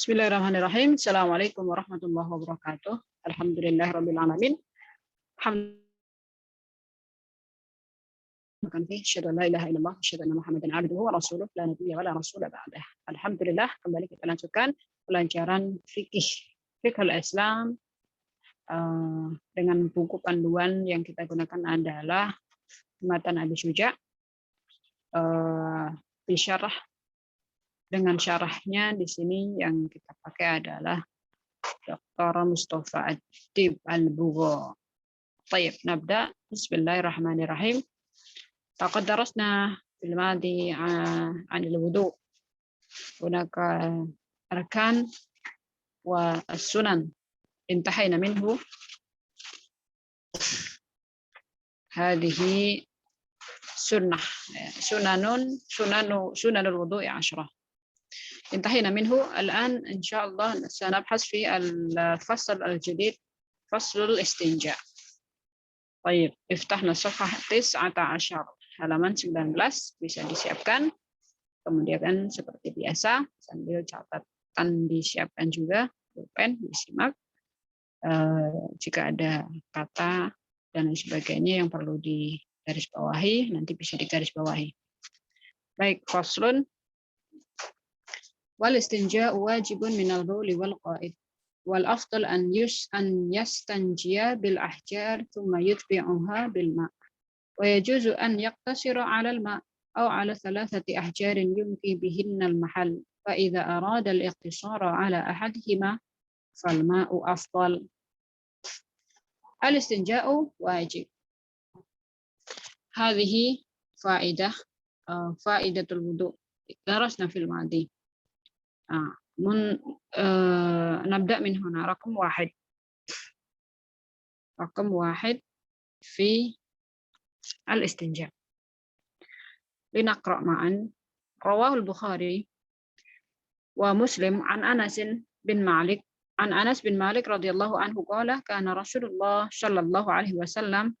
Bismillahirrahmanirrahim. Assalamualaikum warahmatullahi wabarakatuh. Alhamdulillahirabbil alamin. Asyhadu an la ilaha illallah, asyhadu anna Muhammadan abduhu wa rasuluh, la nabiyya wa la rasula ba'dah. Alhamdulillah, kembali kita lanjutkan pelajaran fikih Islam dengan buku panduan yang kita gunakan adalah Matan Abi Syuja, disyarah dengan syarahnya di sini yang kita pakai adalah Dr. Mustafa Adib Al-Bugha. Baik, nabda. Bismillahirrahmanirrahim. Laqad darasna fil madi 'anil wudu. Hunaka arkan wa as-sunan. Intahayna minhu. Hadhihi sunnah. Sunanul wudu'i 10. انتهينا منه. الآن إن شاء الله سنبحث في الفصل الجديد، فصل الاستنجاء. طيب، افتحنا صفحة 19 halaman 19, bisa disiapkan. Kemudian seperti biasa sambil catatan disiapkan juga, pulpen disimak. Jika ada kata dan sebagainya yang perlu digarisbawahi, nanti bisa digarisbawahi. Baik, faslun. والاستنجاء واجب من البول والغائط والأفضل أن يستنجي بالأحجار ثم يتبعها بالماء ويجوز أن يقتصر على الماء أو على 3 أحجار يمكي بهن المحل فإذا أراد الاقتصار على أحدهما فالماء أفضل. الاستنجاء واجب. هذه فائدة الوضوء درسنا في الماضي. نبدأ من هنا. رقم واحد في الاستنجاء. لنقرأ معا. رواه البخاري ومسلم عن أنس بن مالك رضي الله عنه قال كان رسول الله صلى الله عليه وسلم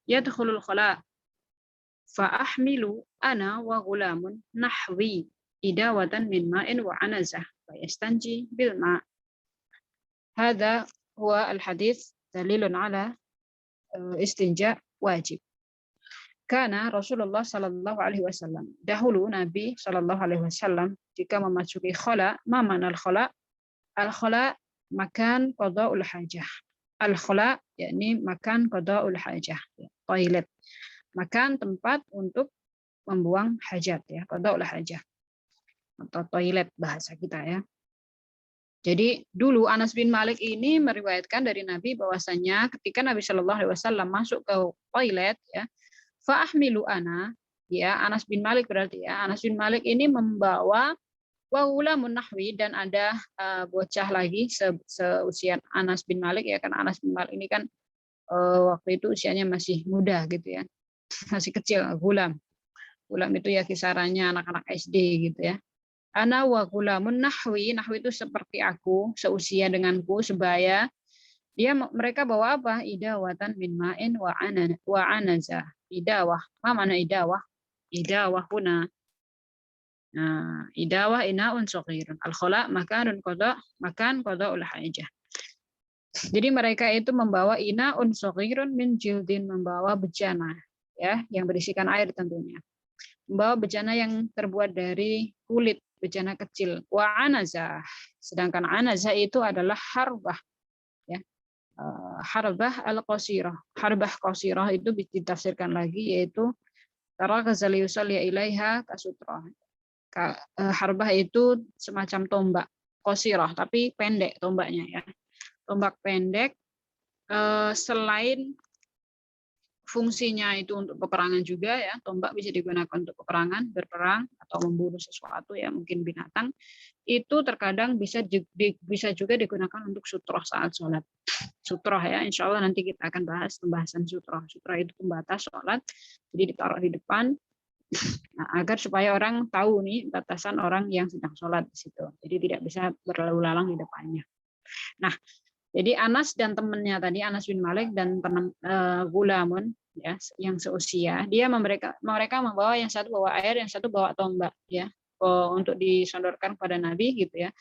يدخل الخلاء فأحمل أنا وغلام نحوي إداوة من ماء وعنزة فيستنجي بالماء. هذا هو الحديث دليل على استنجاء واجب. كان رسول الله صلى الله عليه وسلم dahulu Nabi sallallahu alaihi wasallam jika memasuki khala. Ma mana al-khala? Al-khala makan qada'ul hajah. Al-khala yakni makan qada'ul hajah, toilet. Makan tempat untuk membuang hajat, ya, qada'ul hajah atau toilet bahasa kita, ya. Jadi dulu Anas bin Malik ini meriwayatkan dari Nabi bahwasanya ketika Nabi Shallallahu Alaihi Wasallam masuk ke toilet, ya, fa'ahmilu ana, ya, Anas bin Malik berarti, ya, Anas bin Malik ini membawa wa ghulamun nahwi, dan ada bocah lagi seusia Anas bin Malik, ya, kan Anas bin Malik ini kan waktu itu usianya masih muda gitu, ya. Masih kecil, gulam itu ya kisarannya anak-anak SD gitu, ya. Ana wa gulamun nahwi itu seperti aku, seusia denganku, sebaya. Mereka bawa apa? Idawatan min ma'in wa anaza. Idawah, ma mana idawah? Idawah huna. Nah, idawah inaun shaghirun. Al-khala makan qada'ul hajah. Jadi mereka itu membawa inaun shaghirun min jildin, membawa bejana, ya, yang berisikan air tentunya. Membawa bejana yang terbuat dari kulit, bejana kecil. Wa anazah. Sedangkan anazah itu adalah harbah, ya. Harbah al-qasirah. Harbah qasirah itu ditafsirkan lagi yaitu tarakazal yusalli ilaiha kasutrah. Harbah itu semacam tombak qasirah tapi pendek tombaknya, ya. Tombak pendek, selain fungsinya itu untuk peperangan juga, ya, tombak bisa digunakan untuk peperangan, berperang atau membunuh sesuatu, ya, mungkin binatang. Itu terkadang bisa juga digunakan untuk sutroh saat sholat. Sutroh, ya, insya Allah nanti kita akan bahas pembahasan sutroh. Sutroh itu pembatas sholat, jadi ditaruh di depan, nah, agar supaya orang tahu nih batasan orang yang sedang sholat di situ. Jadi tidak bisa berlalu lalang di depannya. Nah, jadi Anas dan temannya tadi, Anas bin Malik dan gulamun, ya yang seusia, dia mereka membawa, yang satu bawa air, yang satu bawa tombak ya, untuk disodorkan pada Nabi gitu ya.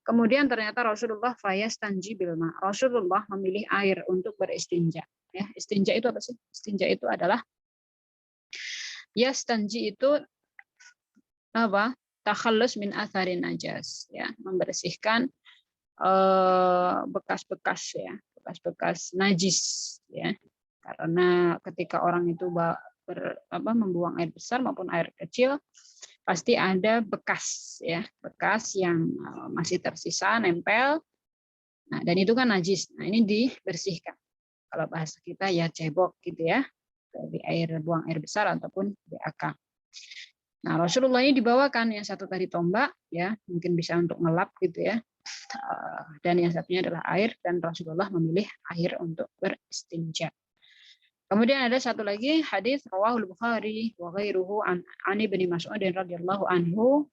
Kemudian ternyata Rasulullah fayastanji bil ma. Rasulullah memilih air untuk beristinja. Ya, istinja itu apa sih? Istinja itu adalah yastanji itu apa? Takhallus min atharin najas ya, membersihkan bekas-bekas ya, bekas-bekas najis ya. Karena ketika orang itu membuang air besar maupun air kecil, pasti ada bekas ya, bekas yang masih tersisa nempel. Nah, dan itu kan najis. Nah, ini dibersihkan. Kalau bahasa kita ya cebok gitu ya, dari buang air besar ataupun BAK. Nah, Rasulullah ini dibawakan yang satu tadi tombak ya, mungkin bisa untuk ngelap gitu ya. Dan yang satunya adalah air, dan Rasulullah memilih air untuk beristinja. Kemudian ada satu lagi hadis rawahul Bukhari wa ghairuhu an Ibnu Mas'ud radhiyallahu anhu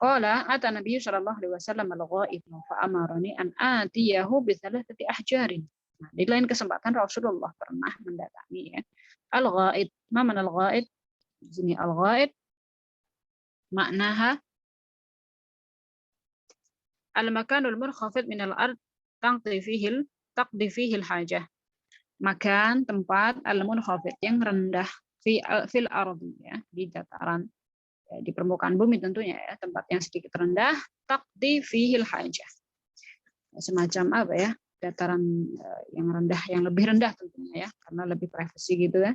qala ata Nabi sallallahu alaihi wasallam al-ghaib fa amarani an atiyahu bi thalathati ahjarin. Nah, di lain kesempatan Rasulullah pernah mendatangi ya al-ghaib. Ma mana al-ghaib? Di sini al-ghaib maknaha al-makanul murkhafid min al-ard taqdi fihi al-hajah. Makan, tempat al-munkhafid yang rendah fil ardi ya, di dataran ya, di permukaan bumi tentunya ya, tempat yang sedikit rendah, taqdi fihil hajah. Semacam apa ya? Dataran yang rendah, yang lebih rendah tentunya ya, karena lebih privasi gitu ya.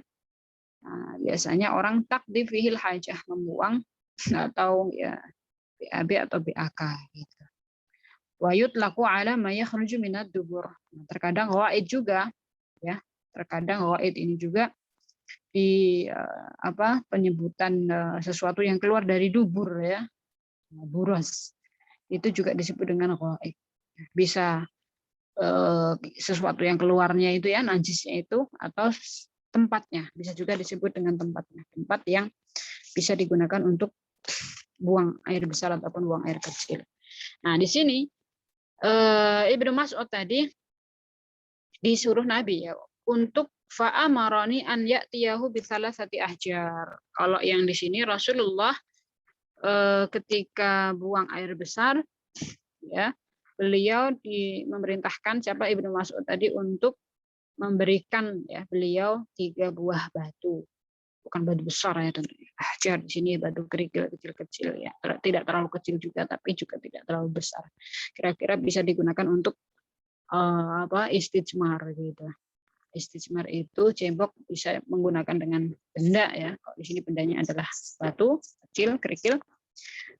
Nah, biasanya orang taqdi fihil hajah, membuang atau ya BAB atau BAK gitu. Wa yutlaqu ala ma yakhruju minad dubur. Terkadang ghaid juga ya, terkadang ghaid ini juga di penyebutan sesuatu yang keluar dari dubur ya, buras, itu juga disebut dengan ghaid. Bisa sesuatu yang keluarnya itu ya, najisnya itu, atau tempatnya, bisa juga disebut dengan tempatnya, tempat yang bisa digunakan untuk buang air besar ataupun buang air kecil. Nah, di sini Ibnu Mas'ud tadi disuruh Nabi ya untuk fa'amarani an ya'tiyahu bi thalathati ahjar. Kalau yang di sini Rasulullah ketika buang air besar ya, beliau memerintahkan siapa Ibnu Mas'ud tadi untuk memberikan ya beliau 3 buah batu. Bukan batu besar ya tentunya. Ahjar di sini batu kerikil kecil-kecil ya. Tidak terlalu kecil juga tapi juga tidak terlalu besar. Kira-kira bisa digunakan untuk istijmar gitu. Istijmar itu cebok bisa menggunakan dengan benda ya. Kalau di sini bendanya adalah batu kecil kerikil.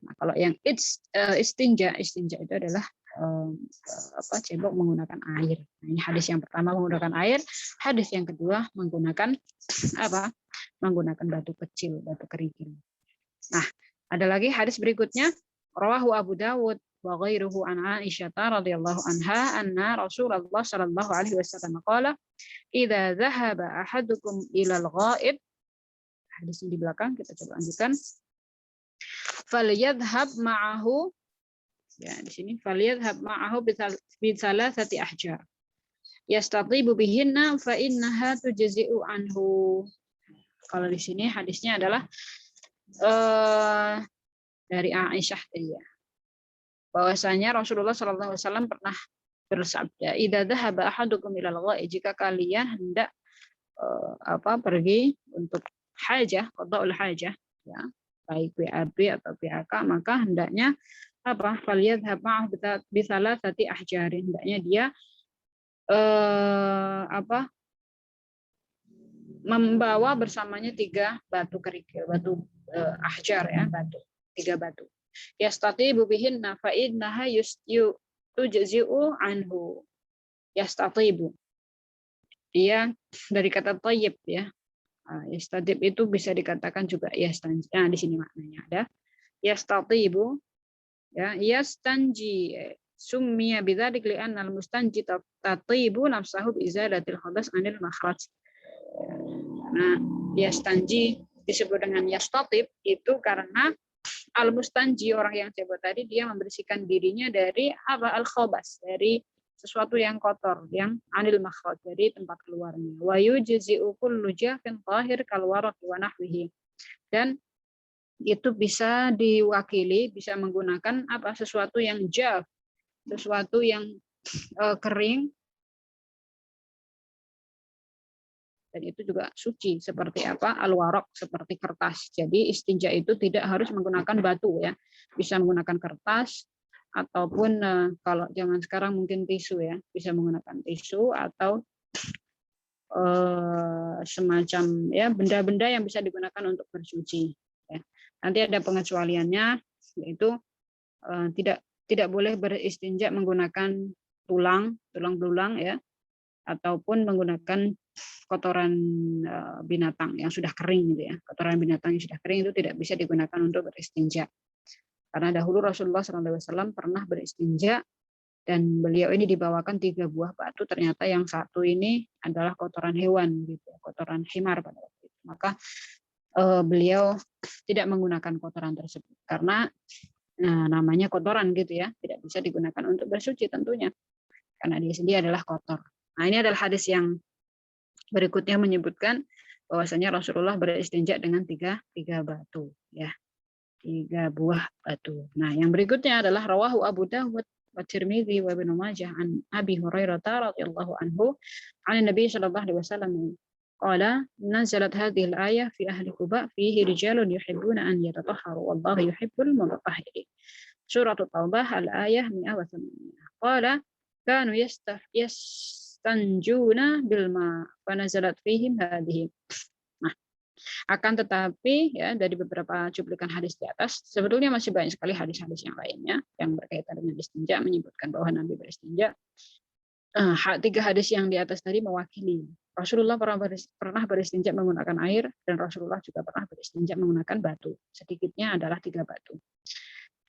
Nah, kalau yang istinja itu adalah cebok menggunakan air. Nah, ini hadis yang pertama menggunakan air, hadis yang kedua menggunakan menggunakan batu kecil, batu kerikil. Nah, ada lagi hadis berikutnya, rawahu Abu Dawud wa ghairuhu an Aisyah radhiyallahu anha anna Rasulullah sallallahu alaihi wasallam qala idza dhahaba ahadukum ila al-ghaib. Hadis di belakang kita coba lanjutkan. Falyadhhab ma'ahu ya, di sini falyadhhab ma'ahu bi thalathati ahjar yastatibu bihinna fa innaha tujzi'u anhu. Kalau di sini hadisnya adalah dari Aisyah tadi ya, bahwasanya Rasulullah Shallallahu Alaihi Wasallam pernah bersabda, "Idza dhahaba ahadukum ilal ghaib," jika kalian hendak pergi untuk hajah, qada'ul hajah, ya, baik BAB atau BAK, maka hendaknya faliyadhhab ma'ahu bi thalathati ahjarin, hendaknya dia membawa bersamanya 3 batu kerikil, batu ahjar ya, 3 batu. Yastatibu bihinna fa innaha tujzi'u anhu. Yastatibu. Dia dari kata thayyib ya. Yastatib itu bisa dikatakan juga yastanji. Nah, di sini maknanya ada yastatibu ya, yastanji summiya bidzalik li'anna al-mustanji tatibu nafsahu bi izalatil khabas 'anil makhraj. Nah, yastanji disebut dengan yastatib itu karena al-mustanji, orang yang cebok tadi, dia membersihkan dirinya dari al-khabas, dari sesuatu yang kotor, yang anil makhraj, dari tempat keluarnya. Wa yujzi'u kullu jafin tahir kal waraqi wa nahwihi. Dan itu bisa diwakili, bisa menggunakan apa, sesuatu yang jaf, sesuatu yang kering, dan itu juga suci, seperti apa, al-waraq, seperti kertas. Jadi istinja itu tidak harus menggunakan batu ya, bisa menggunakan kertas ataupun kalau zaman sekarang mungkin tisu ya, bisa menggunakan tisu atau semacam ya benda-benda yang bisa digunakan untuk bersuci ya. Nanti ada pengecualiannya, yaitu tidak boleh beristinja menggunakan tulang belulang ya, ataupun menggunakan kotoran binatang yang sudah kering gitu ya. Kotoran binatang yang sudah kering itu tidak bisa digunakan untuk beristinja. Karena dahulu Rasulullah SAW pernah beristinja dan beliau ini dibawakan 3 buah batu, ternyata yang satu ini adalah kotoran hewan gitu, kotoran himar pada waktu itu. Maka beliau tidak menggunakan kotoran tersebut karena namanya kotoran gitu ya, tidak bisa digunakan untuk bersuci tentunya karena dia sendiri adalah kotor. Nah, ini adalah hadis yang berikutnya menyebutkan bahwasanya Rasulullah beristinja dengan tiga batu ya, 3 buah batu. Nah, yang berikutnya adalah rawahu Abu Dawud wa Tirmidzi wa Ibnu Majah an Abi Hurairah radhiyallahu anhu an Nabi sallallahu alaihi wasallam qala nazalat hadhihi al-ayah fi ahli Quba fihi rijalun yuhibbuna an yatatahharu wallahu yuhibbul mutatahhirin. Surah At-Taubah al-ayah 108. Qala kanu yastanjuna bil ma fa nazalat fihim hadhihi. Nah, akan tetapi ya dari beberapa cuplikan hadis di atas sebetulnya masih banyak sekali hadis-hadis yang lainnya yang berkaitan dengan istinja menyebutkan bahwa Nabi beristinja. 3 hadis yang di atas tadi mewakili Rasulullah pernah beristinja menggunakan air dan Rasulullah juga pernah beristinja menggunakan batu. Sedikitnya adalah 3 batu.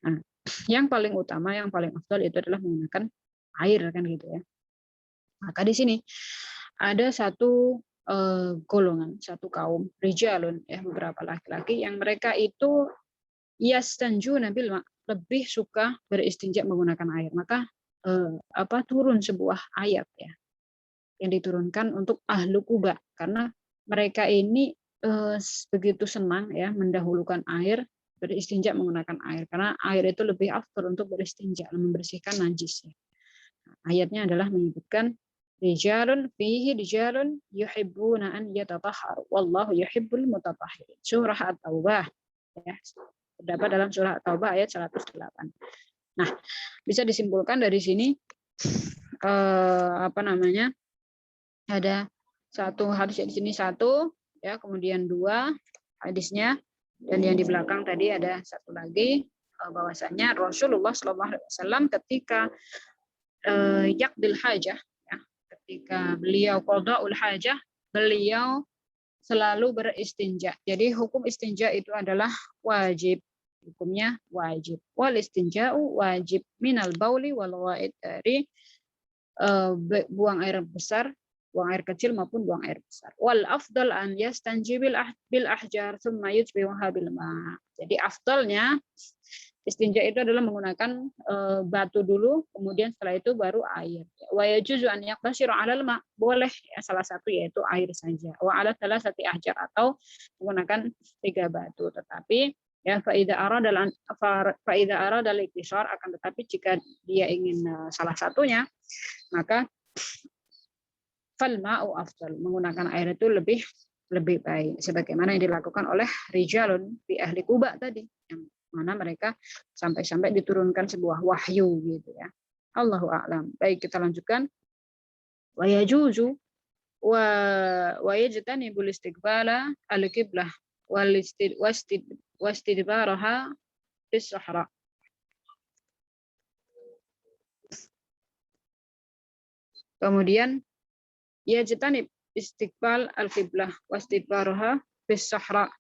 Nah, yang paling utama, yang paling afdal itu adalah menggunakan air kan gitu ya. Maka di sini ada satu golongan, satu kaum rijalun ya, beberapa laki-laki yang mereka itu yastanjuna bil ma, lebih suka beristinja menggunakan air. Maka turun sebuah ayat ya yang diturunkan untuk ahlu Quba karena mereka ini begitu senang ya mendahulukan air, beristinja menggunakan air karena air itu lebih afdal untuk beristinja, membersihkan najis ya. Ayatnya adalah menyebutkan rijalun fihi rijalun yuhibbuna an yatatahharu wallahu yuhibbul mutatahhirin. Surah At-Taubah ya. Terdapat dalam surah At-Taubah ayat 108. Nah, bisa disimpulkan dari sini ada satu hadis di sini satu ya, kemudian 2 hadisnya, dan yang di belakang tadi ada satu lagi bahwasanya Rasulullah SAW ketika yaqdil hajah ya, ketika beliau qadaul hajah, beliau selalu beristinja. Jadi hukum istinja itu adalah wajib, hukumnya wajib. Wal istinja'u wajib minal bauli wal ghaid, dari buang air besar, buang air kecil maupun buang air besar. Wal afdal an yastanji bil ahjar tsumma yutbi'uha bil ma. Jadi afdalnya istinja itu adalah menggunakan batu dulu, kemudian setelah itu baru air. Wa yajuzu an yaqtasiru 'alal ma, boleh ya, salah satu yaitu air saja. Wa 'ala thalathati ahjar, atau menggunakan 3 batu. Tetapi ya fa idza arada al-iktisar, akan tetapi jika dia ingin salah satunya, maka fal ma'u afdal, menggunakan air itu lebih baik, sebagaimana yang dilakukan oleh rijalun fi ahli Quba tadi, yang mana mereka sampai-sampai diturunkan sebuah wahyu gitu ya. Allahu a'lam. Baik, kita lanjutkan. Wa yajuzu wa yajtanibul istiqbala al-qiblah wastidbaraha bis sahra. Kemudian yajtanib istiqbal al-qiblah wastidbaraha bis sahra.